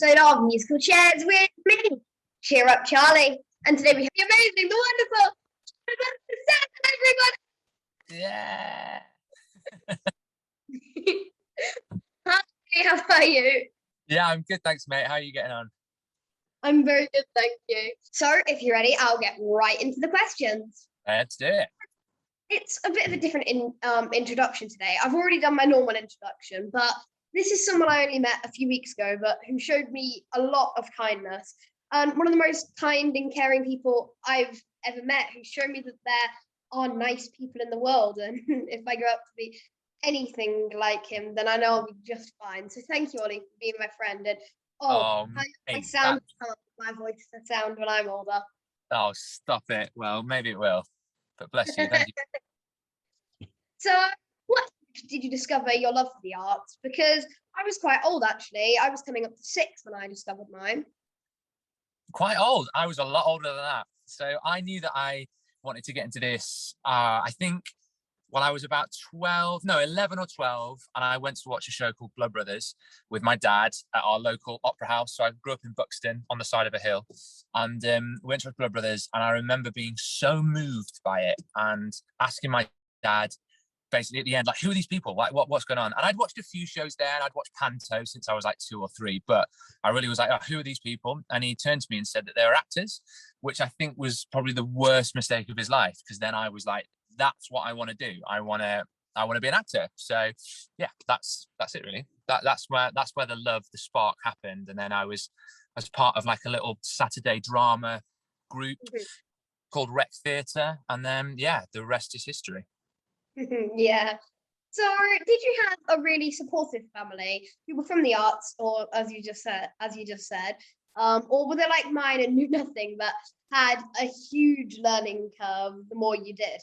episode of Musical Chairs with me, Cheer Up Charlie. And today we have the amazing, the wonderful, Yeah. Hi, how are you? Yeah, I'm good, thanks, mate. How are you getting on? I'm very good, thank you. So, if you're ready, I'll get right into the questions. Let's do it. It's a bit of a different introduction today. I've already done my normal introduction, but this is someone I only met a few weeks ago, but who showed me a lot of kindness. And one of the most kind and caring people I've ever met, who showed me that there are nice people in the world. And if I grow up to be anything like him, then I know I'll be just fine. So thank you, Ollie, for being my friend. And how I sound, my voice to sound when I'm older. Oh, stop it. Well, maybe it will. But bless you, thank you. So, what did you discover your love for the arts? Because I was quite old, actually. I was coming up to 6 when I discovered mine. Quite old. I was a lot older than that. So I knew that I wanted to get into this, I think, when I was about 11 or 12, and I went to watch a show called Blood Brothers with my dad at our local opera house. So I grew up in Buxton on the side of a hill, and went to watch Blood Brothers, and I remember being so moved by it and asking my dad, basically at the end, like, who are these people? Like, what's going on? And I'd watched a few shows there, and I'd watched Panto since I was like 2 or 3, but I really was like, oh, who are these people? And he turned to me and said that they were actors, which I think was probably the worst mistake of his life, because then I was like, that's what I want to do. I want to be an actor. So yeah, that's it really. That's where the love, the spark happened. And then I was as part of like a little Saturday drama group called Rec Theatre, and then yeah, the rest is history. Yeah. So, did you have a really supportive family, people from the arts, or as you just said, or were they like mine and knew nothing but had a huge learning curve the more you did?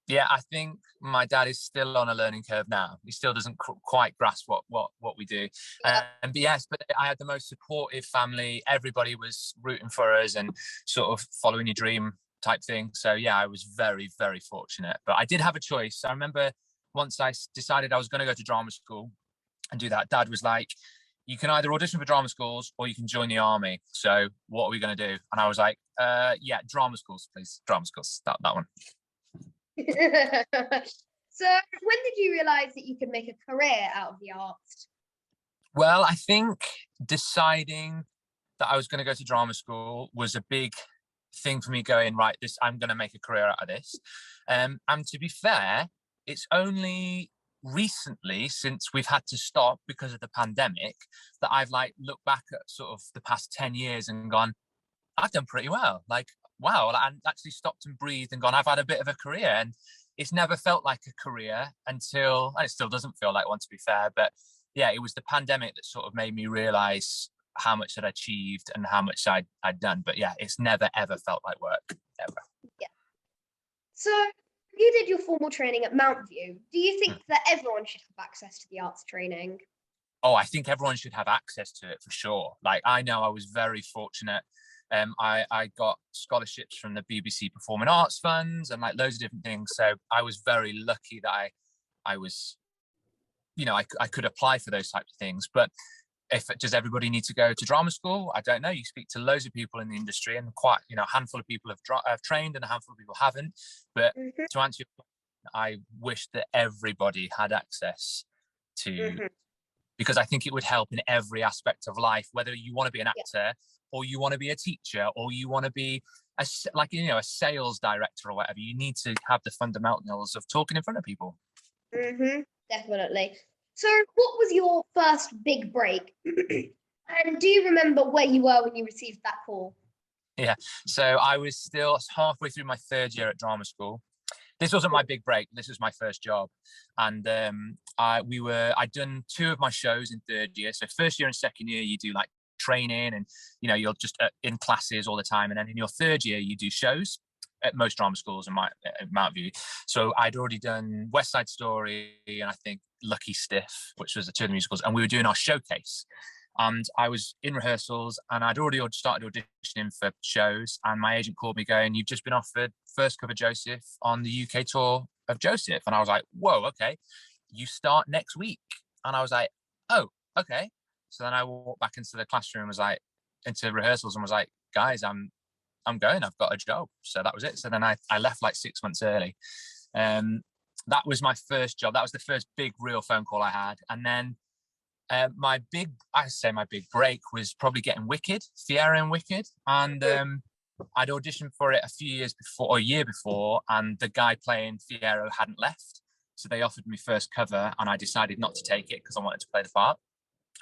Yeah, I think my dad is still on a learning curve now. He still doesn't quite grasp what we do. Yeah. But yes, but I had the most supportive family. Everybody was rooting for us and sort of following your dream type thing. So yeah, I was very, very fortunate. But I did have a choice. I remember once I decided I was going to go to drama school and do that, Dad was like, you can either audition for drama schools or you can join the army. So what are we going to do? And I was like, yeah, drama schools, please. Drama schools, that one. So when did you realize that you could make a career out of the arts? Well, I think deciding that I was going to go to drama school was a big thing for me, going, right, I'm going to make a career out of this. And to be fair, it's only recently, since we've had to stop because of the pandemic, that I've like looked back at sort of the past 10 years and gone, I've done pretty well. Like, wow, and actually stopped and breathed and gone, I've had a bit of a career. And it's never felt like a career until, and it still doesn't feel like one, to be fair, but yeah, it was the pandemic that sort of made me realize how much I'd achieved and how much I'd done. But yeah, it's never ever felt like work, ever. Yeah. So you did your formal training at Mountview. Do you think that everyone should have access to the arts training? Oh, I think everyone should have access to it for sure. Like, I know I was very fortunate. I got scholarships from the BBC Performing Arts Funds and like loads of different things. So I was very lucky that I was, I could apply for those types of things. But does everybody need to go to drama school? I don't know. You speak to loads of people in the industry, and quite, a handful of people have trained and a handful of people haven't. But to answer your question, I wish that everybody had access to, because I think it would help in every aspect of life, whether you want to be an actor or you want to be a teacher or you want to be a sales director or whatever. You need to have the fundamentals of talking in front of people. Definitely. So what was your first big break? And do you remember where you were when you received that call? Yeah, so I was still halfway through my 3rd year at drama school. This wasn't my big break. This was my first job. And I'd done 2 of my shows in 3rd year. So 1st year and 2nd year, you do like training and, you're just in classes all the time. And then in your 3rd year, you do shows at most drama schools in Mountview. So I'd already done West Side Story and I think Lucky Stiff, which was the 2 of the musicals. And we were doing our showcase. And I was in rehearsals and I'd already started auditioning for shows. And my agent called me going, you've just been offered first cover Joseph on the UK tour of Joseph. And I was like, whoa, okay. You start next week. And I was like, oh, okay. So then I walked back into the classroom, was like, into rehearsals, and was like, guys, I'm going, I've got a job. So that was it. So then I left like 6 months early. That was my first job. That was the first big real phone call I had. And then my big break was probably getting Wicked, Fiero and Wicked. And I'd auditioned for it a year before, and the guy playing Fiero hadn't left. So they offered me first cover, and I decided not to take it because I wanted to play the part.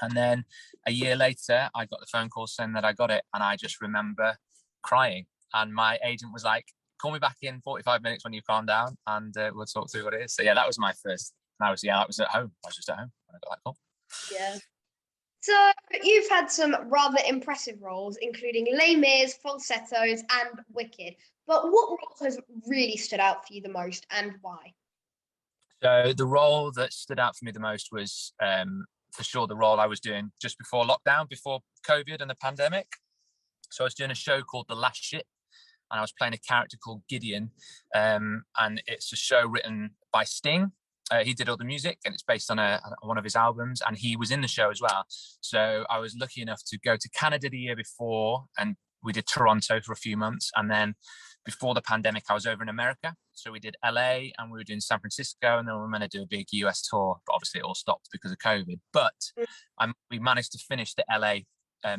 And then a year later, I got the phone call saying that I got it. And I just remember crying. And my agent was like, call me back in 45 minutes when you calm down, and we'll talk through what it is. So yeah, that was my first. And I was at home. I was just at home when I got that call. Yeah. So you've had some rather impressive roles, including Les Mis, Falsettos, and Wicked. But what role has really stood out for you the most, and why? So the role that stood out for me the most was for sure the role I was doing just before lockdown, before COVID and the pandemic. So I was doing a show called The Last Ship, and I was playing a character called Gideon, and it's a show written by Sting. He did all the music, and it's based on one of his albums, and he was in the show as well. So I was lucky enough to go to Canada the year before, and we did Toronto for a few months, and then before the pandemic, I was over in America. So we did LA, and we were doing San Francisco, and then we were going to do a big US tour, but obviously it all stopped because of COVID. But we managed to finish the LA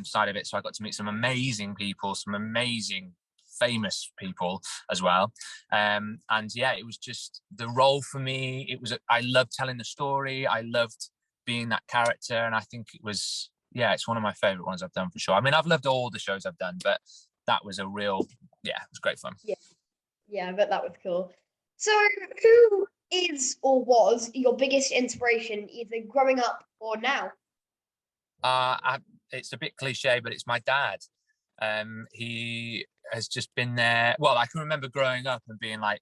side of it, so I got to meet some amazing people, some amazing famous people as well. And yeah, it was just the role for me. I loved telling the story. I loved being that character, and I think it was, yeah, it's one of my favorite ones I've done for sure. I mean, I've loved all the shows I've done, but that was it was great fun. Yeah, I bet that was cool. So who is or was your biggest inspiration, either growing up or now? It's a bit cliche, but it's my dad. He has just been there. Well, I can remember growing up and being like,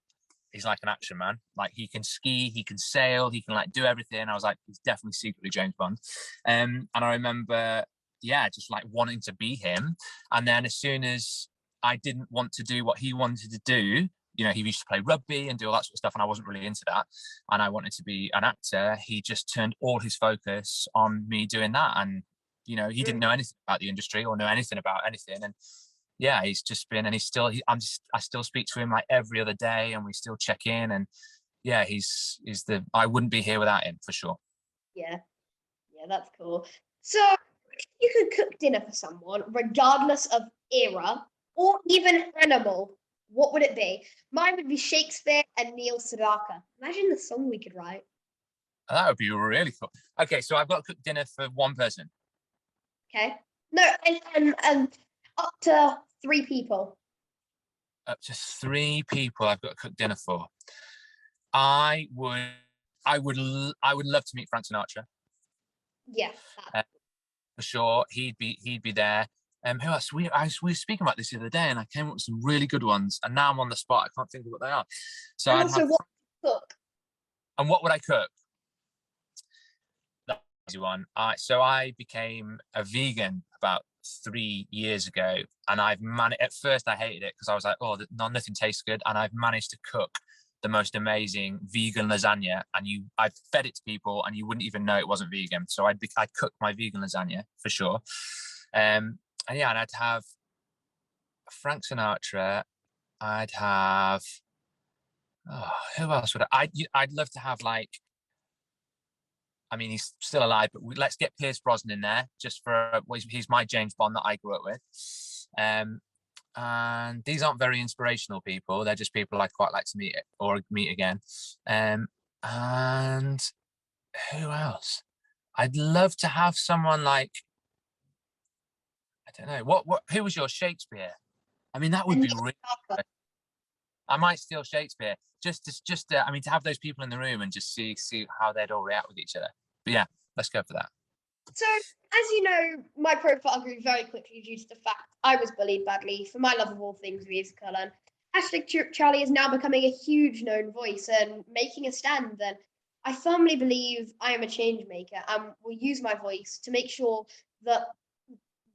he's like an action man. Like, he can ski, he can sail, he can like do everything. I was like, he's definitely secretly James Bond. And I remember, just like wanting to be him. And then as soon as I didn't want to do what he wanted to do, he used to play rugby and do all that sort of stuff, and I wasn't really into that, and I wanted to be an actor. He just turned all his focus on me doing that. And he didn't know anything about the industry or know anything about anything. And yeah, he's just been, and I still speak to him like every other day, and we still check in. And yeah, I wouldn't be here without him for sure. Yeah, that's cool. So if you could cook dinner for someone, regardless of era or even animal, what would it be? Mine would be Shakespeare and Neil Sedaka. Imagine the song we could write. That would be really cool. Okay, so I've got to cook dinner for one person. Okay. No, and up to 3 people. Up to 3 people I've got to cook dinner for. I would love to meet Frank Sinatra. Yeah. For sure, he'd be there. Who else? We were speaking about this the other day, and I came up with some really good ones. And now I'm on the spot; I can't think of what they are. So and also, what would you cook? And what would I cook? That's an easy one. So I became a vegan about 3 years ago, and at first I hated it because I was like, oh, nothing tastes good, and I've managed to cook the most amazing vegan lasagna, and I've fed it to people, and you wouldn't even know it wasn't vegan. So I'd cook my vegan lasagna for sure. And I'd have Frank Sinatra. I'd have, who else would I'd love to have, like, I mean, he's still alive, but let's get Pierce Brosnan in there just for, he's my James Bond that I grew up with. And these aren't very inspirational people. They're just people I quite like to meet again. And who else? I'd love to have someone like, I don't know, who was your Shakespeare? I mean, that would be really good. I might steal Shakespeare just to have those people in the room and just see how they'd all react with each other. But yeah, let's go for that. So, as you know, my profile grew very quickly due to the fact I was bullied badly for my love of all things musical, and #Charlie is now becoming a huge known voice and making a stand. And I firmly believe I am a change maker and will use my voice to make sure that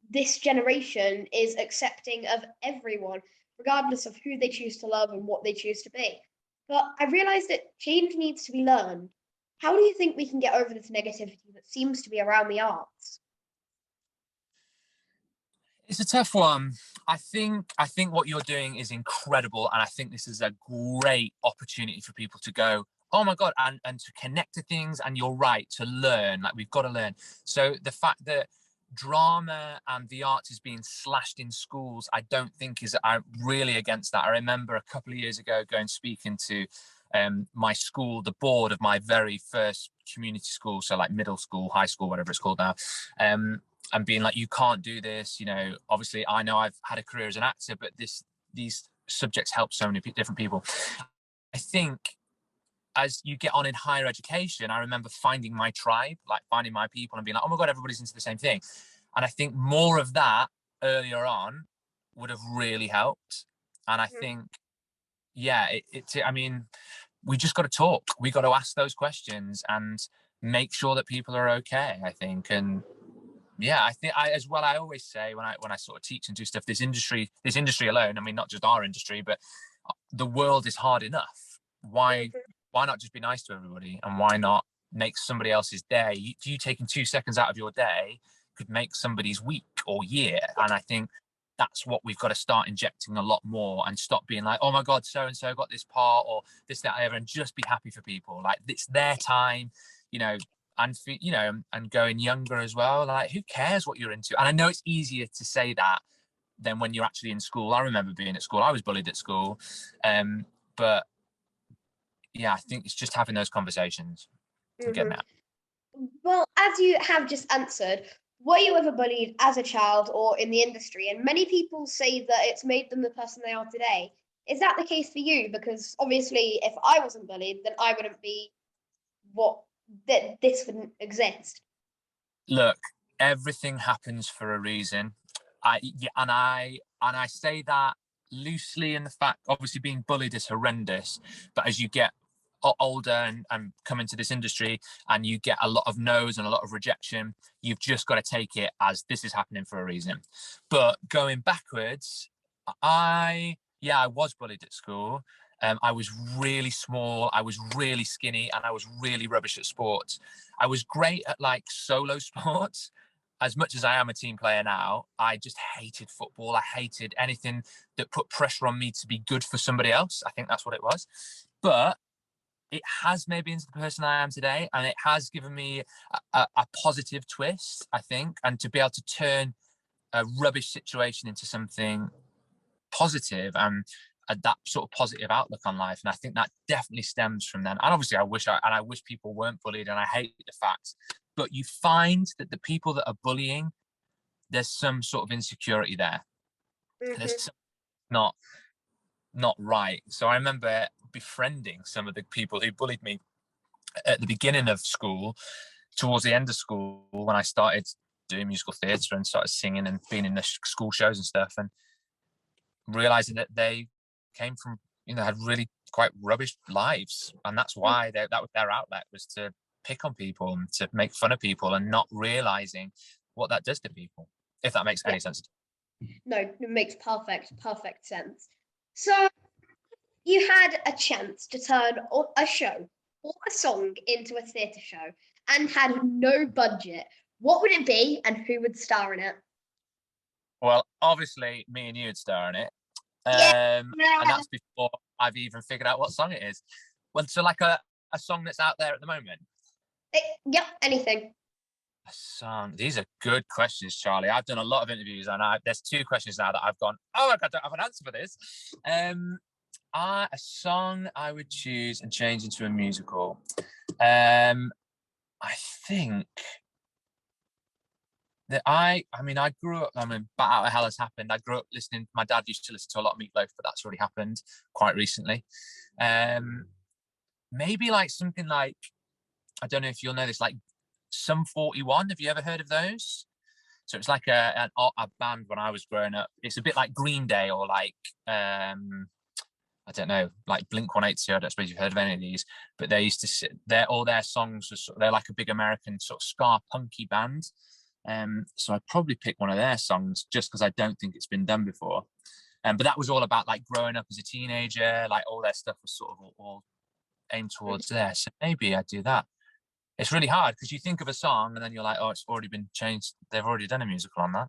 this generation is accepting of everyone, regardless of who they choose to love and what they choose to be. But I realized that change needs to be learned. How do you think we can get over this negativity that seems to be around the arts? It's a tough one. I think what you're doing is incredible, and I think this is a great opportunity for people to go, oh my god, and to connect to things. And you're right, to learn. Like, we've got to learn. So the fact that drama and the arts is being slashed in schools, I don't think is. I'm really against that. I remember a couple of years ago going speaking to my school, the board of my very first community school, so like middle school, high school, whatever it's called now, and being like, you can't do this. You know, obviously, I know I've had a career as an actor, but these subjects help so many different people. I think as you get on in higher education, I remember finding my tribe, like finding my people and being like, oh my God, everybody's into the same thing. And I think more of that earlier on would have really helped. And I think, yeah, I mean, we just got to talk. We got to ask those questions and make sure that people are okay, I think. And yeah, I think I always say when I sort of teach and do stuff, this industry alone, I mean, not just our industry, but the world is hard enough. Why not just be nice to everybody, and why not make somebody else's day? You taking 2 seconds out of your day could make somebody's week or year. And I think that's what we've got to start injecting a lot more, and stop being like, oh my God, so and so got this part or this, that, and just be happy for people. Like, it's their time, you know. And and going younger as well. Like, who cares what you're into? And I know it's easier to say that than when you're actually in school. I remember being at school. I was bullied at school, but yeah, I think it's just having those conversations and getting out. Well, as you have just answered, were you ever bullied as a child or in the industry? And many people say that it's made them the person they are today. Is that the case for you? Because obviously, if I wasn't bullied, then I wouldn't be that this wouldn't exist. Look, everything happens for a reason. I say that loosely, in the fact, obviously being bullied is horrendous, but as you get older and come into this industry and you get a lot of no's and a lot of rejection, you've just got to take it as this is happening for a reason. But going backwards, I was bullied at school. I was really small, I was really skinny, and I was really rubbish at sports. I was great at like solo sports. As much as I am a team player now, I just hated football. I hated anything that put pressure on me to be good for somebody else. I think that's what it was. But it has made me into the person I am today, and it has given me a positive twist, I think, and to be able to turn a rubbish situation into something positive and that sort of positive outlook on life. And I think that definitely stems from then. And obviously I wish people weren't bullied, and I hate the fact, but you find that the people that are bullying, there's some sort of insecurity there. There's not right. So I remember befriending some of the people who bullied me at the beginning of school, towards the end of school, when I started doing musical theatre and started singing and being in the school shows and stuff, and realizing that they came from, had really quite rubbish lives, and that's why that was their outlet, was to pick on people and to make fun of people, and not realizing what that does to people, if that makes any sense. No, it makes perfect sense. So you had a chance to turn a show or a song into a theatre show and had no budget. What would it be, and who would star in it? Well, obviously me and you would star in it. And that's before I've even figured out what song it is. Well, so like a song that's out there at the moment. Yep, anything. A song. These are good questions, Charlie. I've done a lot of interviews, and there's 2 questions now that I've gone, oh my God, I don't have an answer for this. A song I would choose and change into a musical. I think that I grew up, Bat Out of Hell has happened. I grew up listening, my dad used to listen to a lot of Meatloaf, but that's already happened quite recently. Maybe like something like, I don't know if you'll know this, like Sum 41. Have you ever heard of those? So it's like a band when I was growing up. It's a bit like Green Day, or like, I don't know, like Blink-182. I don't suppose you've heard of any of these, but they used to all their songs they're like a big American sort of ska punky band. So I'd probably pick one of their songs, just because I don't think it's been done before. But that was all about like growing up as a teenager, like all their stuff was sort of all aimed towards there. So maybe I'd do that. It's really hard because you think of a song and then you're like, oh, it's already been changed. They've already done a musical on that.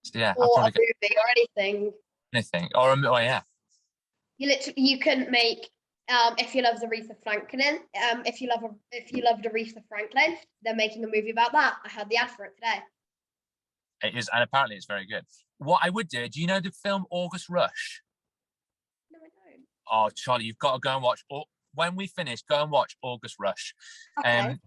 So yeah, I'll or a probably go movie or anything. anything. Or oh yeah. You couldn't make if you love Aretha Franklin. If you loved Aretha Franklin, they're making a movie about that. I heard the ad for it today. It is, and apparently it's very good. What I would do you know the film August Rush? No, I don't. Oh, Charlie, you've got to go and watch. When we finish, go and watch August Rush. Okay.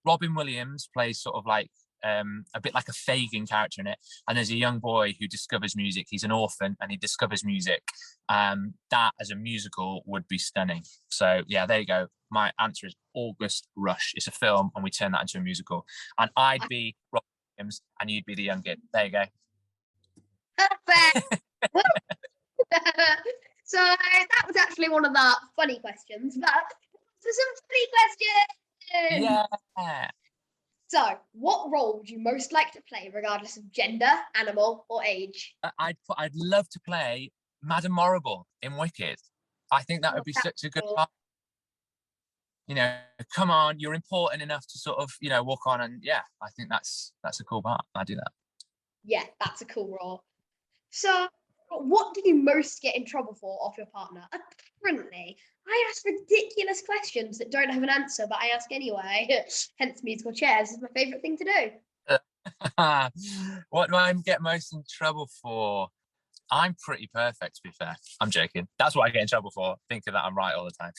Robin Williams plays sort of like a bit like a Fagin character in it, and there's a young boy who discovers music. He's an orphan and he discovers music. That as a musical would be stunning. So yeah, there you go. My answer is August Rush. It's a film, and we turn that into a musical. And I'd be Robin Williams, and you'd be the young kid. There you go. Perfect. So that was actually one of the funny questions, but for some funny questions. Yeah. So, what role would you most like to play, regardless of gender, animal, or age? I'd love to play Madame Morrible in Wicked. I think that would be such a good part. You know, come on, you're important enough to sort of, you know, walk on, and yeah, I think that's a cool part. I do that. Yeah, that's a cool role. So, what do you most get in trouble for off your partner? Apparently, I ask ridiculous questions that don't have an answer, but I ask anyway. Hence, musical chairs is my favourite thing to do. What do I get most in trouble for? I'm pretty perfect, to be fair. I'm joking. That's what I get in trouble for, thinking that I'm right all the time.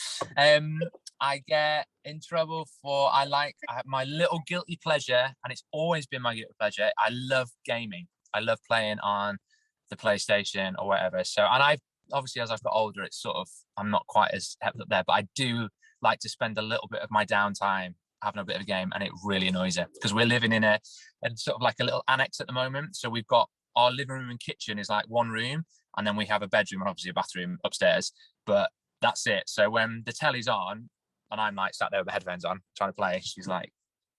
I get in trouble for, I have my little guilty pleasure, and it's always been my guilty pleasure. I love gaming. I love playing on the PlayStation or whatever. So, and I've obviously, as I've got older, it's sort of, I'm not quite as hepped up there, but I do like to spend a little bit of my downtime having a bit of a game, and it really annoys her because we're living in a sort of like a little annex at the moment. So we've got our living room and kitchen is like one room, and then we have a bedroom and obviously a bathroom upstairs, but that's it. So when the telly's on and I'm like sat there with the headphones on trying to play, she's like,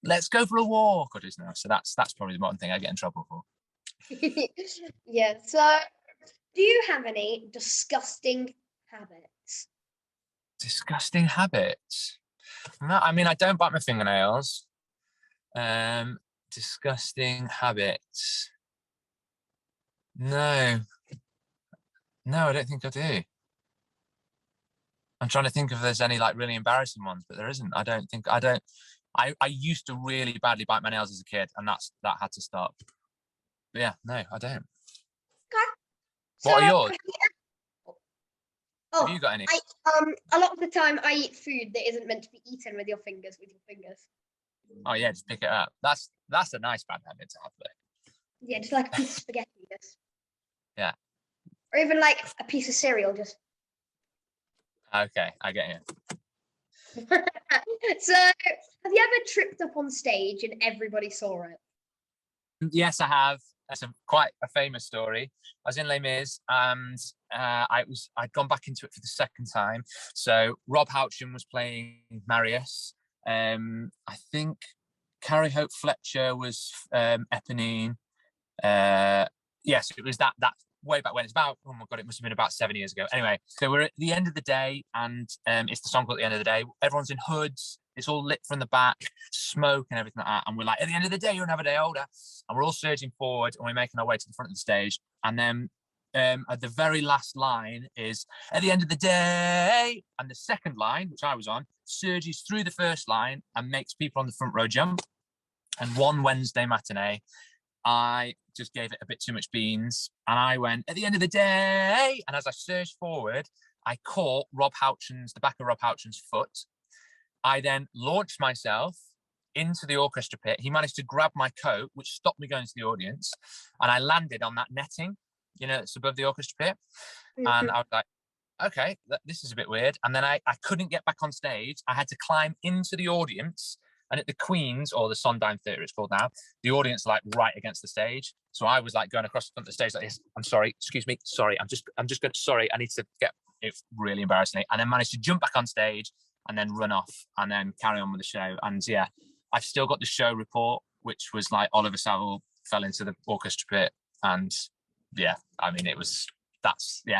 let's go for a walk or just now. So that's probably the one thing I get in trouble for. Yeah, so do you have any disgusting habits? Disgusting habits? No, I mean, I don't bite my fingernails. Disgusting habits? No, I don't think I do. I'm trying to think if there's any like really embarrassing ones, but there isn't. I used to really badly bite my nails as a kid, and that had to stop. But yeah, no, I don't. Okay. What are yours? Oh, have you got any? A lot of the time I eat food that isn't meant to be eaten with your fingers. Oh yeah, just pick it up. That's a nice bad habit to have, though. Yeah, just like a piece of spaghetti. Just. Yeah. Or even like a piece of cereal, just. Okay, I get you. So, have you ever tripped up on stage and everybody saw it? Yes, I have. That's quite a famous story. I was in Les Mis, and I'd gone back into it for the second time. So Rob Houchen was playing Marius. I think Carrie Hope Fletcher was Eponine. Yes, it was that way back when. It's about, oh my god, it must have been about 7 years ago. Anyway, so we're at the end of the day, and it's the song called At the End of the Day. Everyone's in hoods. It's all lit from the back, smoke and everything like that. And we're like, at the end of the day, you're another day older. And we're all surging forward, and we're making our way to the front of the stage. And then at the very last line is, at the end of the day. And the second line, which I was on, surges through the first line and makes people on the front row jump. And one Wednesday matinee, I just gave it a bit too much beans, and I went, at the end of the day. And as I surged forward, I caught the back of Rob Houchen's foot. I then launched myself into the orchestra pit. He managed to grab my coat, which stopped me going to the audience, and I landed on that netting, it's above the orchestra pit. Mm-hmm. And I was like, okay, this is a bit weird. And then I couldn't get back on stage. I had to climb into the audience. And at the Queen's, or the Sondheim Theatre it's called now, the audience like right against the stage. So I was like going across the front of the stage like this. I'm sorry, excuse me, sorry, I'm just going, sorry, I need to get, it's really embarrassing. And then managed to jump back on stage and then run off and then carry on with the show. And yeah, I've still got the show report, which was like Oliver Saville fell into the orchestra pit. And yeah, I mean,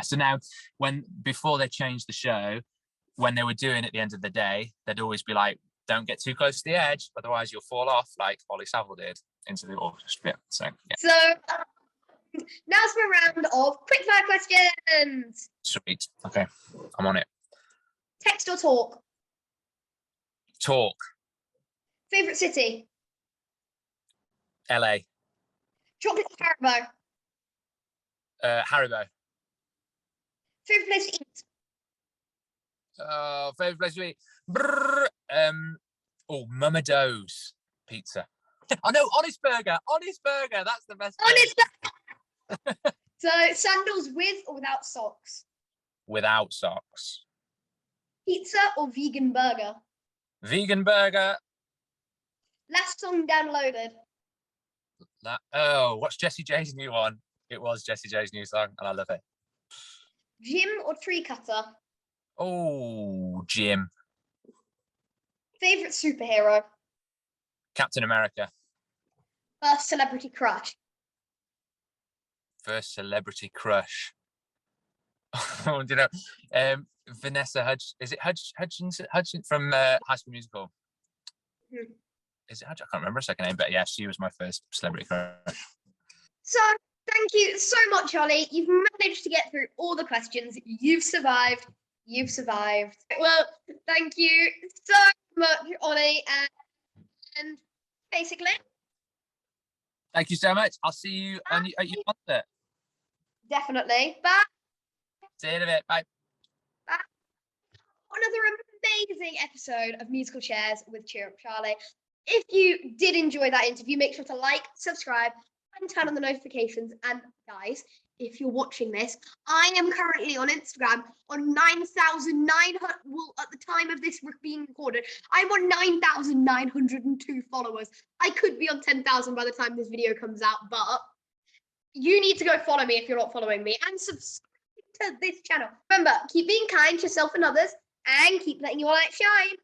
so now before they changed the show, when they were doing at the end of the day, they'd always be like, don't get too close to the edge, otherwise you'll fall off like Ollie Saville did into the orchestra pit. So, yeah. So, Now it's for a round of quickfire questions. Sweet. Okay, I'm on it. Text or talk? Talk. Favorite city? LA. Chocolate or Haribo? Haribo. Favorite place to eat? Favorite place to eat? Mama Do's pizza. Oh no, Honest Burger. Honest Burger. That's the best. Honest. So sandals with or without socks? Without socks. Pizza or vegan burger? Vegan burger. Last song downloaded? What's Jessie J's new one? It was Jessie J's new song, and I love it. Gym or tree cutter? Oh, Jim. Favorite superhero? Captain America. First celebrity crush? First celebrity crush. Oh, do you know? Vanessa Is it Hudgens from High School Musical? Hmm. Is it Hudgens? I can't remember her second name, but yeah, she was my first celebrity crush. So thank you so much, Ollie. You've managed to get through all the questions. You've survived. You've survived. Well, thank you so much, Ollie. And basically, Thank you so much. I'll see you at your concert. definitely. Bye. See you in a bit. Bye. Another amazing episode of Musical Chairs with Cheer Up Charlie. If you did enjoy that interview, make sure to like, subscribe, and turn on the notifications. And guys, if you're watching this, I am currently on Instagram on 9,900. Well, at the time of this being recorded, I'm on 9,902 followers. I could be on 10,000 by the time this video comes out, but you need to go follow me if you're not following me, and subscribe to this channel. Remember, keep being kind to yourself and others, and keep letting your light shine.